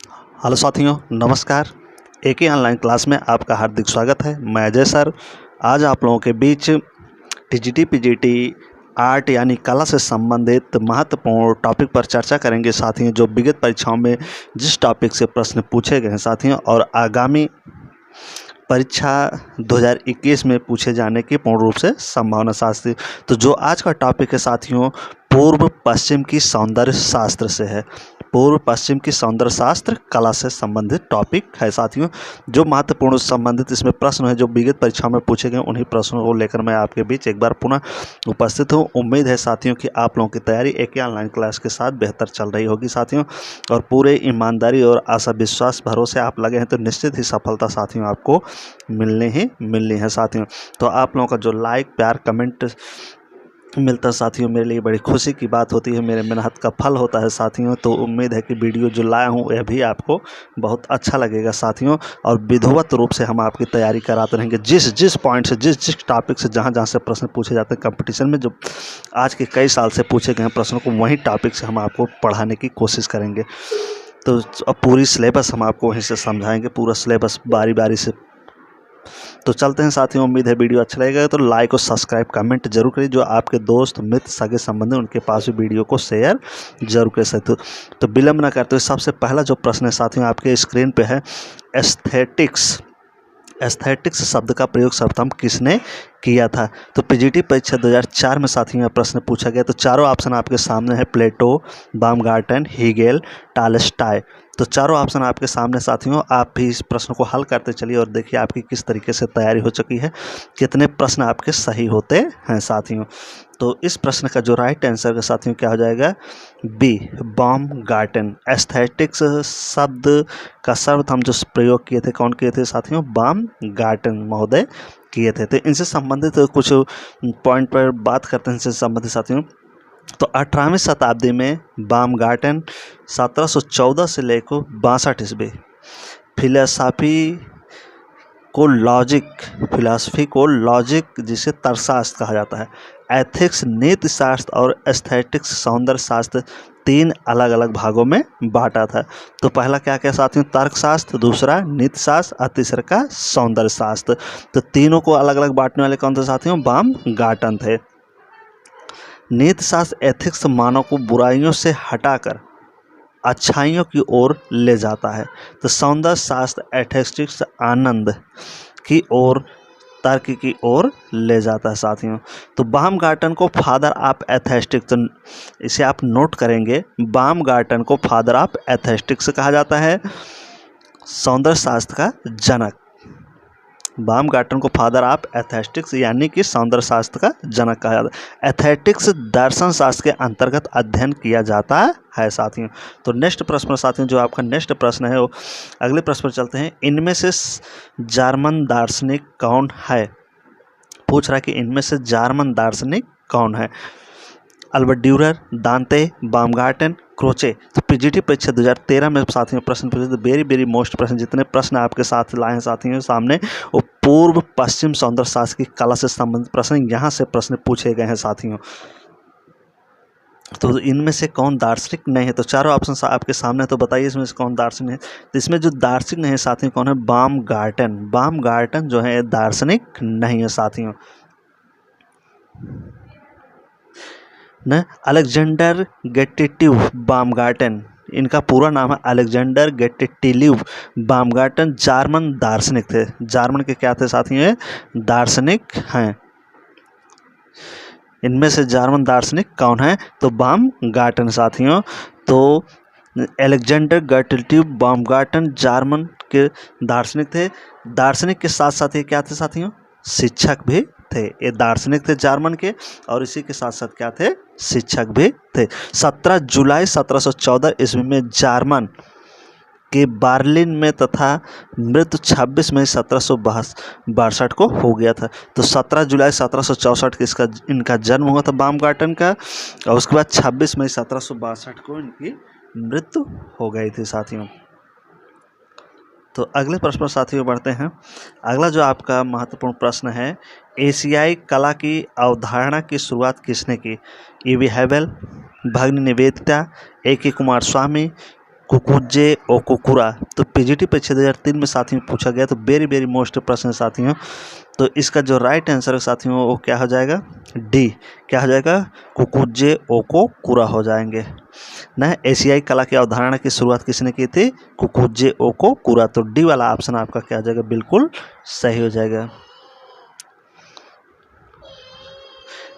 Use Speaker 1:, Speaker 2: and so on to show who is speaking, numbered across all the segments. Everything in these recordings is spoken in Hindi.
Speaker 1: हेलो साथियों, नमस्कार। एक ही ऑनलाइन क्लास में आपका हार्दिक स्वागत है। मैं अजय सर आज आप लोगों के बीच टीजीटी पीजीटी आर्ट यानी कला से संबंधित महत्वपूर्ण टॉपिक पर चर्चा करेंगे साथियों, जो विगत परीक्षाओं में जिस टॉपिक से प्रश्न पूछे गए हैं साथियों और आगामी परीक्षा 2021 में पूछे जाने की पूर्ण रूप से संभावना शास्त्र। तो जो आज का टॉपिक है साथियों, पूर्व पश्चिम की सौंदर्य शास्त्र से है। पूर्व पश्चिम की सौंदर्य शास्त्र कला से संबंधित टॉपिक है साथियों। जो महत्वपूर्ण संबंधित इसमें प्रश्न है जो विगत परीक्षा में पूछे गए, उन्हीं प्रश्नों को लेकर मैं आपके बीच एक बार पुनः उपस्थित हूँ। उम्मीद है साथियों कि आप लोगों की तैयारी एक ही ऑनलाइन क्लास के साथ बेहतर चल रही होगी साथियों, और पूरे ईमानदारी और आशा विश्वास भरोसे आप लगे हैं तो निश्चित ही सफलता साथियों आपको मिलनी है साथियों। तो आप लोगों का जो लाइक प्यार कमेंट मिलता है साथियों, मेरे लिए बड़ी खुशी की बात होती है, मेरे मेहनत का फल होता है साथियों। तो उम्मीद है कि वीडियो जो लाया हूँ यह भी आपको बहुत अच्छा लगेगा साथियों, और विधिवत रूप से हम आपकी तैयारी कराते रहेंगे। जिस पॉइंट से जिस टॉपिक से जहाँ से प्रश्न पूछे जाते हैं कंपटीशन में, जो आज के कई साल से पूछे गए हैं प्रश्नों को, वहीं टॉपिक से हम आपको पढ़ाने की कोशिश करेंगे। तो अब पूरी सिलेबस हम आपको वहीं से समझाएंगे, पूरा सिलेबस बारी बारी से। तो चलते हैं साथियों, उम्मीद है वीडियो अच्छा लगेगा तो लाइक और सब्सक्राइब कमेंट जरूर करिए। जो आपके दोस्त मित्र सगे संबंधी उनके पास भी वीडियो को शेयर जरूर कर सकते हो। तो विलंब न करते हुए सबसे पहला जो प्रश्न है साथियों आपके स्क्रीन पे है, एस्थेटिक्स। एस्थेटिक्स शब्द का प्रयोग सर्वप्रथम किसने किया था? तो पीजीटी परीक्षा 2004 में साथियों यह प्रश्न पूछा गया। तो चारों ऑप्शन आपके सामने है, प्लेटो, बामगार्टन, हीगेल, टॉल्स्टॉय। तो चारों ऑप्शन आपके सामने साथियों, आप भी इस प्रश्न को हल करते चलिए और देखिए आपकी किस तरीके से तैयारी हो चुकी है, कितने प्रश्न आपके सही होते हैं साथियों। तो इस प्रश्न का जो राइट आंसर है साथियों क्या हो जाएगा? बी, बामगार्टन। एस्थेटिक्स शब्द का सर्वप्रथम जो प्रयोग किए थे, कौन किए थे साथियों? बामगार्टन महोदय किए थे। तो इनसे संबंधित कुछ पॉइंट पर बात करते हैं इनसे संबंधित साथियों। तो 18वीं शताब्दी में बामगार्टन 1714 से लेकर 62 ईस्वी फिलॉसफी को लॉजिक जिसे तर्कशास्त्र कहा जाता है, एथिक्स नीति शास्त्र और एस्थेटिक्स सौंदर्य शास्त्र, तीन अलग अलग भागों में बांटा था। तो पहला क्या क्या साथियों? तर्कशास्त्र, दूसरा नीति शास्त्र और तीसरा का सौंदर्य शास्त्र। तो तीनों को अलग अलग बांटने वाले कौन थे साथियों? बामगार्टन थे। नीति शास्त्र एथिक्स मानव को बुराइयों से हटाकर अच्छाइयों की ओर ले जाता है। तो सौंदर्य शास्त्र एस्थेटिक्स आनंद की ओर, तर्क की ओर ले जाता है साथियों। तो बामगार्टन को फादर ऑफ एस्थेटिक्स, तो इसे आप नोट करेंगे, बामगार्टन को फादर ऑफ एस्थेटिक्स कहा जाता है, सौंदर्य शास्त्र का जनक। बामगार्टन को फादर ऑफ एस्थेटिक्स यानी कि सौंदर्य शास्त्र का जनक कहा जाता है। एस्थेटिक्स दर्शन शास्त्र के अंतर्गत अध्ययन किया जाता है साथियों। तो नेक्स्ट प्रश्न साथियों, जो आपका नेक्स्ट प्रश्न है वो अगले प्रश्न पर चलते हैं। इनमें से जर्मन दार्शनिक कौन है? पूछ रहा है कि इनमें से जर्मन दार्शनिक कौन है? अल्बर्ट ड्यूरर, दांते, बामगार्टन, क्रोचे। तो पीजीटी परीक्षा 2013 में साथियों प्रश्न पूछे, तो वेरी मोस्ट प्रश्न, जितने प्रश्न आपके साथ लाए हैं साथियों सामने, वो पूर्व पश्चिम सौंदर्य शास्त्र की कला से संबंधित प्रश्न यहाँ से प्रश्न पूछे गए हैं साथियों। तो इनमें से कौन दार्शनिक नहीं है? तो चारों ऑप्शन आपके सामने, तो बताइए इसमें से कौन दार्शनिक है? तो इसमें जो दार्शनिक नहीं है साथियों कौन है? बामगार्टन। बामगार्टन जो है दार्शनिक नहीं है साथियों। न अलेक्जेंडर गेटिट्यू बामगार्टन, इनका पूरा नाम है अलेक्जेंडर गेटिट्यू बामगार्टन, जर्मन दार्शनिक थे। जर्मन के क्या थे साथियों? दार्शनिक हैं। इनमें से जर्मन दार्शनिक कौन है? तो बामगार्टन साथियों। तो अलेक्जेंडर गेटिट्यू बामगार्टन जर्मन के दार्शनिक थे। दार्शनिक के साथ साथ ये क्या थे साथियों? शिक्षक भी थे। ये दार्शनिक थे जर्मन के, और इसी के साथ साथ क्या थे? शिक्षक भी थे। 17 जुलाई 1714 ईस्वी में जर्मन के बर्लिन में तथा मृत्यु 26 मई 1762 को हो गया था। तो 17 जुलाई 1764 को इनका जन्म हुआ था बामगार्टन का, और उसके बाद 26 मई 1762 को इनकी मृत्यु हो गई थी साथियों। तो अगले प्रश्न पर साथियों बढ़ते हैं। अगला जो आपका महत्वपूर्ण प्रश्न है, एशियाई कला की अवधारणा की शुरुआत किसने की? ईवी हैवेल, भगिनी निवेदिता, ए के कुमार स्वामी, कुकुजे ओकोकुरा। तो पीजीटी परीक्षा 2003 में साथियों पूछा गया, तो वेरी मोस्ट प्रश्न है साथियों। तो इसका जो राइट आंसर है साथियों वो क्या हो जाएगा, डी। क्या हो जाएगा, कुकुजे ओकोकुरा हो जाएंगे ना। एशियाई कला की अवधारणा की शुरुआत किसने की थी, कुकुजे ओकोकुरा। तो डी वाला ऑप्शन आपका क्या हो जाएगा, बिल्कुल सही हो जाएगा।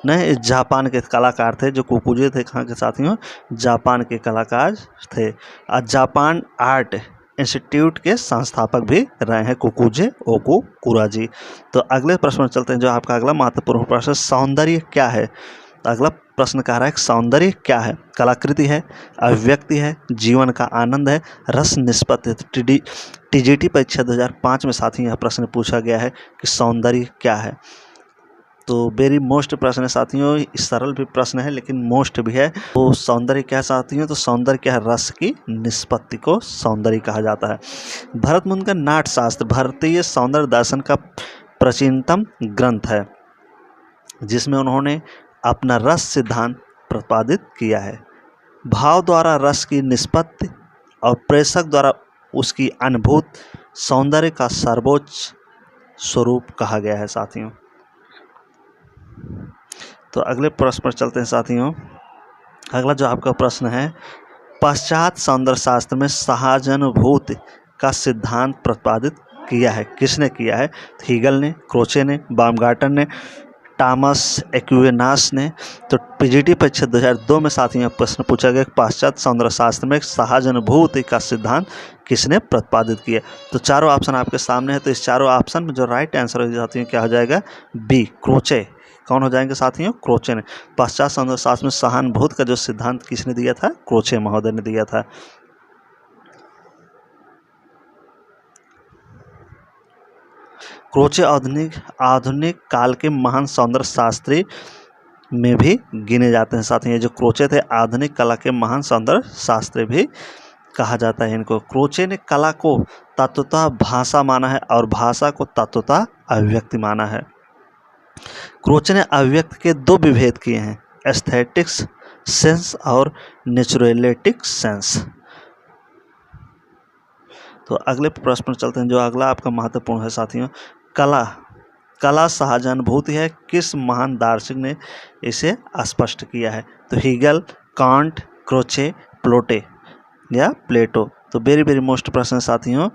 Speaker 1: नहीं, जापान के कलाकार थे जो कुकुजे थे, कहाँ के साथियों, जापान के कलाकार थे। और जापान आर्ट इंस्टीट्यूट के संस्थापक भी रहे हैं कुकुजे ओकुकुरा जी। तो अगले प्रश्न में चलते हैं, जो आपका अगला महत्वपूर्ण प्रश्न, सौंदर्य क्या है। तो अगला प्रश्न कह रहा है सौंदर्य क्या है, कलाकृति है, अभिव्यक्ति है, जीवन का आनंद है, रस निष्पत्ति है। टीजीटी परीक्षा 2005 में साथियों यह प्रश्न पूछा गया है कि सौंदर्य क्या है। तो वेरी मोस्ट प्रश्न है साथियों, सरल भी प्रश्न है लेकिन मोस्ट भी है। तो सौंदर्य क्या है साथियों, तो सौंदर्य क्या है, रस की निष्पत्ति को सौंदर्य कहा जाता है। भरत मुनि का नाट्यशास्त्र भारतीय सौंदर्य दर्शन का प्राचीनतम ग्रंथ है, जिसमें उन्होंने अपना रस सिद्धांत प्रतिपादित किया है। भाव द्वारा रस की निष्पत्ति और प्रेषक द्वारा उसकी अनुभूत सौंदर्य का सर्वोच्च स्वरूप कहा गया है साथियों। तो अगले प्रश्न पर चलते हैं साथियों। अगला जो आपका प्रश्न है, पश्चात सौंदर्य शास्त्र में सहानुभूति का सिद्धांत प्रतिपादित किया है, किसने किया है, हीगल ने, क्रोचे ने, बामगार्टन ने, टॉमस एक्विनास ने। तो पीजीटी परीक्षा 2002 में साथियों प्रश्न पूछा गया, पाश्चात्य सौंदर्य शास्त्र में सहानुभूति का सिद्धांत किसने प्रतिपादित किया। तो चारों ऑप्शन आपके सामने है। तो इस चारों ऑप्शन में जो राइट आंसर हो साथियों क्या हो जाएगा, बी, क्रोचे। कौन हो जाएंगे साथियों, क्रोचे ने। पाश्चात्य सौंदर्य शास्त्र में सहानुभूति का जो सिद्धांत किसने दिया था, क्रोचे महोदय ने दिया था। क्रोचे आधुनिक काल के महान सौंदर्य शास्त्री में भी गिने जाते हैं साथियों। ये जो क्रोचे थे आधुनिक कला के महान सौंदर्य शास्त्री भी कहा जाता है इनको। क्रोचे ने कला को तत्वतः भाषा माना है और भाषा को तत्वतः अभिव्यक्ति माना है। क्रोचे ने अभिव्यक्ति के दो विभेद किए हैं, एस्थेटिक्स सेंस और नेचुरलिटिक सेंस। तो अगले प्रश्न पर चलते हैं, जो अगला आपका महत्वपूर्ण है साथियों, कला सहानुभूति है, किस महान दार्शनिक ने इसे स्पष्ट किया है। तो हीगल, कांट, क्रोचे, प्लोटे या प्लेटो। तो वेरी मोस्ट प्रश्न साथियों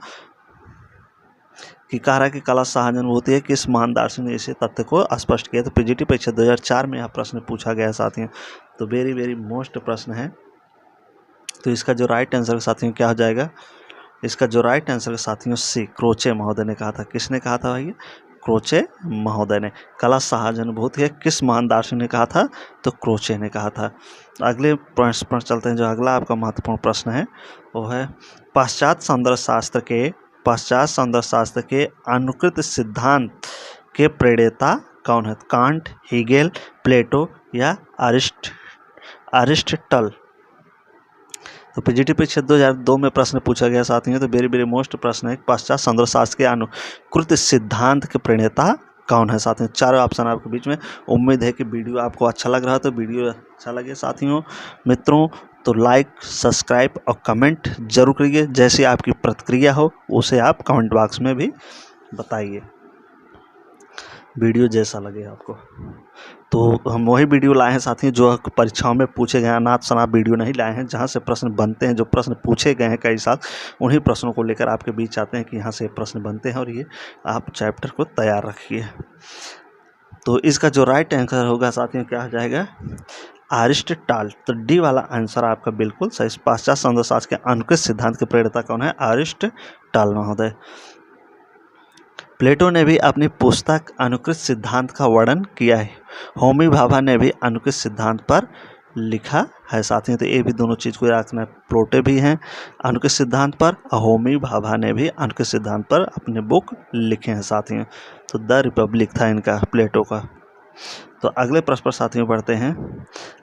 Speaker 1: कि कह रहा है कि कला सहानुभूति है, किस महान दार्शनिक ने इसे तथ्य को स्पष्ट किया। तो पीजीटी परीक्षा 2004 में यह प्रश्न पूछा गया है साथियों। तो वेरी मोस्ट प्रश्न है। तो इसका जो राइट आंसर साथियों क्या हो जाएगा, इसका जो राइट आंसर साथियों सी, क्रोचे महोदय ने कहा था। किसने कहा था भाई, क्रोचे महोदय ने। कला सहानुभूति है, किस महान दार्शनिक ने कहा था, तो क्रोचे ने कहा था। अगले प्रश्न पर चलते हैं, जो अगला आपका महत्वपूर्ण प्रश्न है वो है, पाश्चात्य सौंदर्य शास्त्र के अनुकृत सिद्धांत के प्रणेता कौन है। कांट, हीगेल, प्लेटो या अरिस्टटल। तो पीजीटी परीक्षा 2002 में प्रश्न पूछा गया साथियों। तो वेरी मोस्ट प्रश्न है, पाश्चात्य सौंदर्य शास्त्र के अनुकृत सिद्धांत के प्रणेता कौन है साथियों। चारों ऑप्शन आपके बीच में। उम्मीद है कि वीडियो आपको अच्छा लग रहा है। तो वीडियो अच्छा लगे साथियों मित्रों तो लाइक, सब्सक्राइब और कमेंट जरूर करिए। जैसी आपकी प्रतिक्रिया हो उसे आप कमेंट बॉक्स में भी बताइए, वीडियो जैसा लगे आपको। तो हम वही वीडियो लाए हैं साथियों जो परीक्षाओं में पूछे गए, अनाप शनाप वीडियो नहीं लाए हैं। जहाँ से प्रश्न बनते हैं, जो प्रश्न पूछे गए हैं कई साल, उन्हीं प्रश्नों को लेकर आपके बीच आते हैं कि यहाँ से प्रश्न बनते हैं और ये आप चैप्टर को तैयार रखिए। तो इसका जो राइट आंसर होगा साथियों क्या हो जाएगा, अरिस्टटल। तो डी वाला आंसर आपका बिल्कुल सही। पाश्चात्य सौंदर्य शास्त्र के अनुकृत सिद्धांत के प्रणेता कौन है, अरिस्टटल महोदय। प्लेटो ने भी अपनी पुस्तक अनुकृत सिद्धांत का वर्णन किया है। होमी भाभा ने भी अनुकृत सिद्धांत पर लिखा है साथियों। तो ये भी दोनों चीज़ को रखना है, प्लोटे भी हैं अनुकृत सिद्धांत पर, होमी भाभा ने भी अनुकृत सिद्धांत पर अपने बुक लिखे हैं साथियों। तो द रिपब्लिक था इनका, प्लेटो का। तो अगले प्रश्न पर साथियों बढ़ते हैं।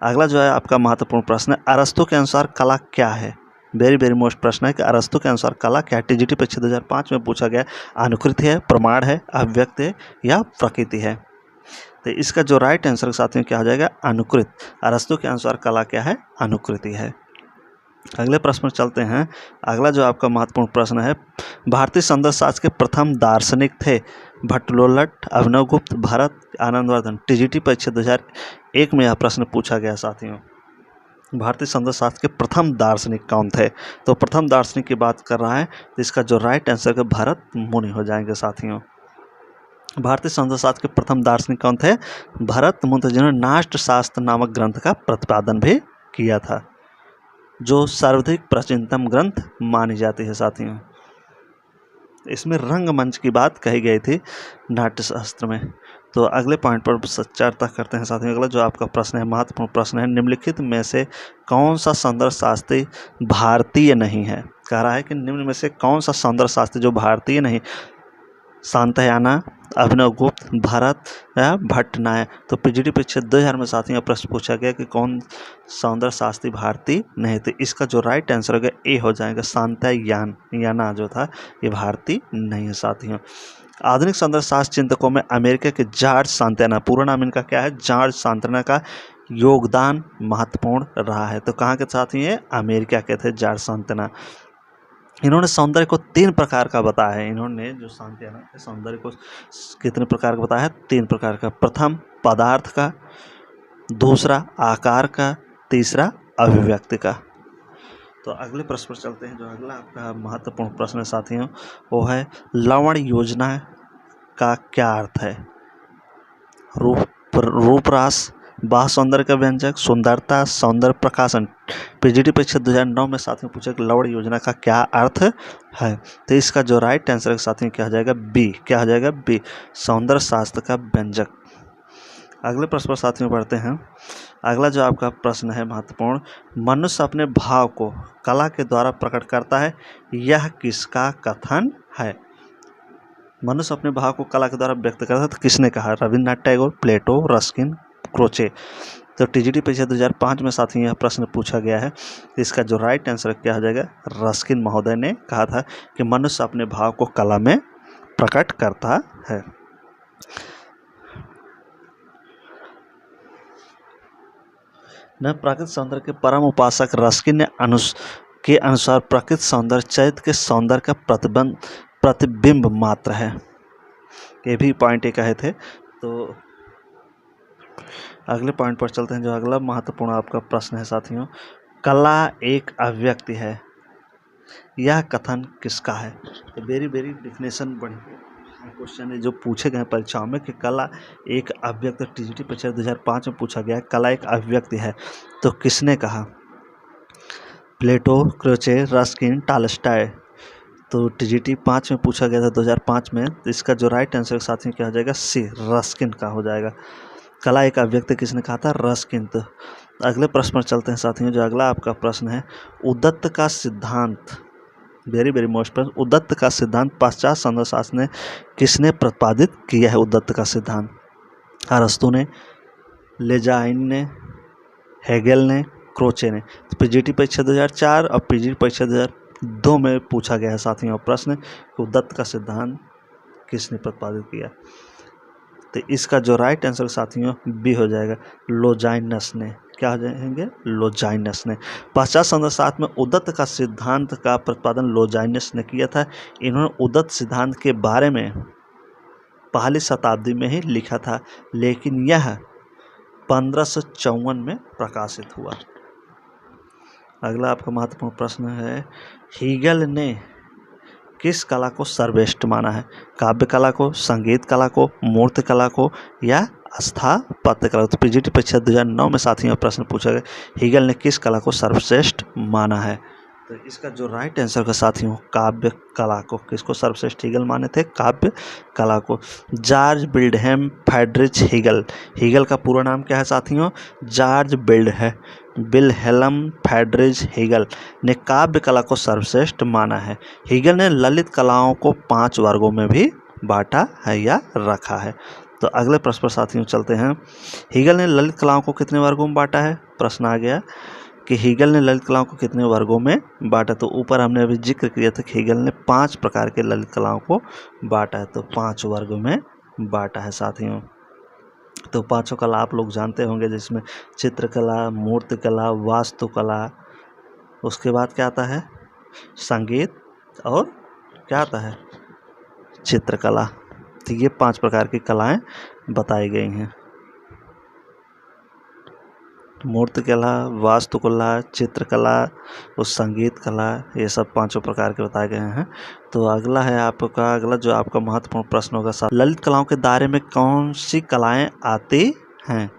Speaker 1: अगला जो है आपका महत्वपूर्ण प्रश्न है, अरस्तु के अनुसार कला क्या है। वेरी मोस्ट प्रश्न है कि अरस्तु के अनुसार कला क्या है। टीजीटी परीक्षा 2005 में पूछा गया। अनुकृति है, प्रमाण है, अभिव्यक्त है या प्रकृति है। तो इसका जो राइट आंसर साथियों क्या हो जाएगा, अनुकृत। अरस्तु के अनुसार कला क्या है, अनुकृति है। अगले प्रश्न पर चलते हैं। अगला जो आपका महत्वपूर्ण प्रश्न है, भारतीय सौंदर्य शास्त्र के प्रथम दार्शनिक थे भट्टलोल्लट, अभिनवगुप्त, भरत, आनंदवर्धन। टीजीटी परीक्षा 2001 में यह प्रश्न पूछा गया साथियों। भारतीय सौंदर्य शास्त्र के प्रथम दार्शनिक कौन थे? तो प्रथम दार्शनिक की बात कर रहा है, तो इसका जो राइट आंसर है भरत मुनि हो जाएंगे साथियों। भारतीय सौंदर्य शास्त्र के प्रथम दार्शनिक कौन थे? भरत मुनि, जिन्होंने नाट्य शास्त्र नामक ग्रंथ का प्रतिपादन भी किया था, जो सर्वाधिक प्राचीनतम ग्रंथ मानी जाती है साथियों। इसमें रंगमंच की बात कही गई थी नाट्य शास्त्र में। तो अगले पॉइंट पर चर्चा करते हैं साथियों। अगला जो आपका प्रश्न है, महत्वपूर्ण प्रश्न है, निम्नलिखित में से कौन सा सौंदर्य शास्त्री भारतीय नहीं है? कह रहा है कि निम्न में से कौन सा सौंदर्य शास्त्री जो भारतीय नहीं? शांतयाना, अभिनवगुप्त, भरत या भट्टनाय। तो पीजीटी परीक्षा 2000 में साथियों प्रश्न पूछा गया कि कौन सौंदर्य शास्त्री भारतीय नहीं थे। इसका जो राइट आंसर होगा ए हो जाएगा, शांतयाना जो था ये भारतीय नहीं है साथियों। आधुनिक सौंदर्य शास्त्र चिंतकों में अमेरिका के जॉर्ज शांतयाना, पूरा नाम इनका क्या है? जॉर्ज शांतयाना का योगदान महत्वपूर्ण रहा है। तो कहाँ के साथियों? ये अमेरिका के थे जॉर्ज शांतयाना। इन्होंने सौंदर्य को 3 प्रकार का बताया है। इन्होंने जो शांतयाना है सौंदर्य को कितने प्रकार का बताया है? 3 प्रकार का। प्रथम पदार्थ का, दूसरा आकार का, तीसरा अभिव्यक्ति का। तो अगले प्रश्न पर चलते हैं। जो अगला आपका महत्वपूर्ण प्रश्न है साथियों वो है, लवण योजना का क्या अर्थ है? रूपरास, बाह्य सौंदर्य का व्यंजक, सुंदरता, सौंदर्य प्रकाशन। पीजीटी परीक्षा 2009 में साथियों पूछा कि लवण योजना का क्या अर्थ है? तो इसका जो राइट आंसर है साथियों क्या हो जाएगा? बी। क्या हो जाएगा? बी, सौंदर्य शास्त्र का व्यंजक। अगले प्रश्न पर साथियों पढ़ते हैं। अगला जो आपका प्रश्न है महत्वपूर्ण, मनुष्य अपने भाव को कला के द्वारा प्रकट करता है, यह किसका कथन है? मनुष्य अपने भाव को कला के द्वारा व्यक्त करता है, तो किसने कहा? रविन्द्रनाथ टैगोर, प्लेटो, रस्किन, क्रोचे। तो टीजीटी परीक्षा 2005 में साथियों यह प्रश्न पूछा गया है। इसका जो राइट आंसर क्या हो जाएगा? रस्किन महोदय ने कहा था कि मनुष्य अपने भाव को कला में प्रकट करता है। न प्राकृतिक सौंदर्य के परम उपासक रस्किन ने के अनुसार प्राकृतिक सौंदर्य चैत्य के सौंदर्य का प्रतिबिंब मात्र है। ये भी पॉइंट एक कहे थे। तो अगले पॉइंट पर चलते हैं। जो अगला महत्वपूर्ण आपका प्रश्न है साथियों, कला एक अभिव्यक्ति है, यह कथन किसका है? तो वेरी डिफिनेशन बड़ी क्वेश्चन है जो पूछे गए परीक्षाओं में कि कला एक अभिव्यक्ति। टीजीटी परीक्षा 2005 में पूछा गया कला एक अभिव्यक्ति है, तो किसने कहा? प्लेटो, क्रोचे, रस्किन, टॉलस्टॉय। तो टीजीटी 5 में पूछा गया था 2005 में। तो इसका जो राइट आंसर साथियों क्या हो जाएगा? सी, रस्किन का हो जाएगा। कला एक अभिव्यक्ति किसने कहा था? रस्किन। तो अगले प्रश्न पर चलते हैं साथियों। जो अगला आपका प्रश्न है, उद्दत्त का सिद्धांत, वेरी मोस्ट प्रश्न, उद्दत्त का सिद्धांत पाश्चात्य सौंदर्य शास्त्र ने किसने प्रतिपादित किया है? उद्दत्त का सिद्धांत अरस्तु ने, लेजाइन ने, हेगेल ने, क्रोचे ने। पीजीटी परीक्षा 2004 और पीजीटी परीक्षा 2002 में पूछा गया है साथियों प्रश्न, उद्दत्त का सिद्धांत किसने प्रतिपादित किया? तो इसका जो राइट आंसर साथियों बी हो जाएगा, लोजाइनस ने। क्या हो जाएंगे? लोजाइनस ने। पाश्चात्य सौंदर्य शास्त्र में उद्दत्त का सिद्धांत का प्रतिपादन लोजाइनस ने किया था। इन्होंने उद्दत्त सिद्धांत के बारे में पहली शताब्दी में ही लिखा था, लेकिन यह 1554 में प्रकाशित हुआ। अगला आपका महत्वपूर्ण प्रश्न है, हीगल ने किस कला को सर्वश्रेष्ठ माना है? काव्य कला को, संगीत कला को, मूर्ति कला को या स्थापत्य कला को? तो पीजीटी परीक्षा 2009 में साथियों प्रश्न पूछा गया, हीगल ने किस कला को सर्वश्रेष्ठ माना है? तो इसका जो राइट आंसर का साथियों काव्य कला को। किसको सर्वश्रेष्ठ हीगल माने थे? काव्य कला को। George Wilhelm Friedrich Hegel, Hegel का पूरा नाम क्या है साथियों? जॉर्ज विल्हेल्म फ्रेडरिच हीगल ने काव्य कला को सर्वश्रेष्ठ माना है। हीगल ने ललित कलाओं को 5 वर्गों में भी बांटा है या रखा है। तो अगले प्रश्न पर साथियों चलते हैं। हीगल ने ललित कलाओं को कितने वर्गों में बांटा है? प्रश्न आ गया कि हीगल ने ललित कलाओं को कितने वर्गों में बांटा। तो ऊपर हमने अभी जिक्र किया था कि हीगल ने 5 प्रकार के ललित कलाओं को बांटा है, तो 5 वर्गों में बांटा है साथियों। तो 5 कला आप लोग जानते होंगे, जिसमें चित्रकला, मूर्तिकला, वास्तुकला, उसके बाद क्या आता है, संगीत, और क्या आता है, चित्रकला। तो ये 5 प्रकार की कलाएं बताई गई हैं। मूर्तिकला, वास्तुकला, चित्रकला और संगीत कला, ये सब 5 प्रकार के बताए गए हैं। तो अगला है आपका, अगला जो आपका महत्वपूर्ण प्रश्न होगा, ललित कलाओं के दायरे में कौन सी कलाएं आती हैं?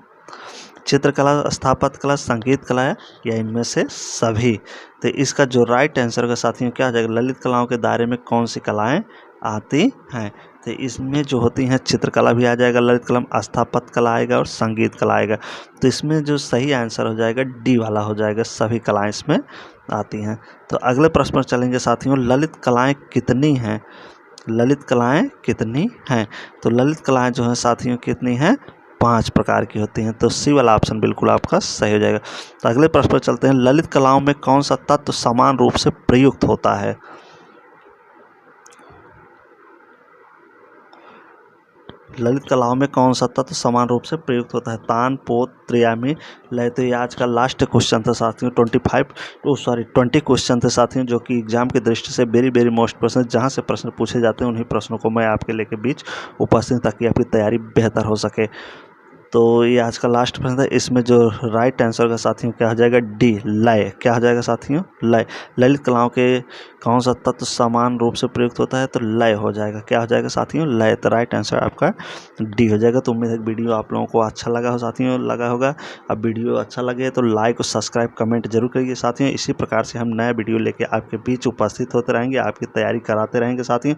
Speaker 1: चित्रकला, स्थापत्य कला, संगीत कला या इनमें से सभी? तो इसका जो राइट आंसर होगा साथियों क्या आ जाएगा, ललित कलाओं के दायरे में कौन सी कलाएं आती हैं? तो इसमें जो होती हैं चित्रकला भी आ जाएगा ललित कला, स्थापत्य कला आएगा और संगीत कला आएगा। तो इसमें जो सही आंसर हो जाएगा डी वाला हो जाएगा, सभी कलाएं इसमें आती हैं। तो अगले प्रश्न पर चलेंगे साथियों, ललित कलाएं कितनी हैं? ललित कलाएं कितनी हैं? तो ललित कलाएं जो हैं साथियों कितनी हैं? 5 प्रकार की होती हैं। तो सी वाला ऑप्शन बिल्कुल आपका सही हो जाएगा। तो अगले प्रश्न पर चलते हैं, ललित कलाओं में कौन सा तत्व समान रूप से प्रयुक्त होता है? ललित कलाओं में कौन सा तत्व समान रूप से प्रयुक्त होता है? तान, पोत, त्रियामी, लय। तो ये आज का लास्ट क्वेश्चन था साथियों, 20 क्वेश्चन थे साथियों, जो कि एग्जाम की दृष्टि से वेरी मोस्ट प्रश्न, जहां से प्रश्न पूछे जाते हैं उन्हीं प्रश्नों को मैं आपके लेके बीच उपस्थित, ताकि आपकी तैयारी बेहतर हो सके। तो ये आज का लास्ट प्रश्न था। इसमें जो राइट आंसर का साथियों क्या हो जाएगा, डी, लय। क्या हो जाएगा साथियों, लय। ललित कलाओं के कौन सा तत्व समान रूप से प्रयुक्त होता है? तो लय हो जाएगा। क्या हो जाएगा साथियों, लय। तो राइट आंसर आपका डी हो जाएगा। तो उम्मीद है वीडियो आप लोगों को अच्छा लगा हो साथियों, लगा होगा। अब वीडियो अच्छा लगे तो लाइक और सब्सक्राइब कमेंट जरूर करिए साथियों। इसी प्रकार से हम नया वीडियो लेके आपके बीच उपस्थित होते रहेंगे, आपकी तैयारी कराते रहेंगे साथियों।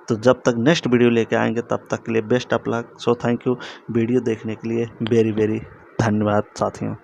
Speaker 1: तो जब तक नेक्स्ट वीडियो लेके आएंगे तब तक के लिए best of luck. So thank you video देखने के लिए, वेरी धन्यवाद साथियों।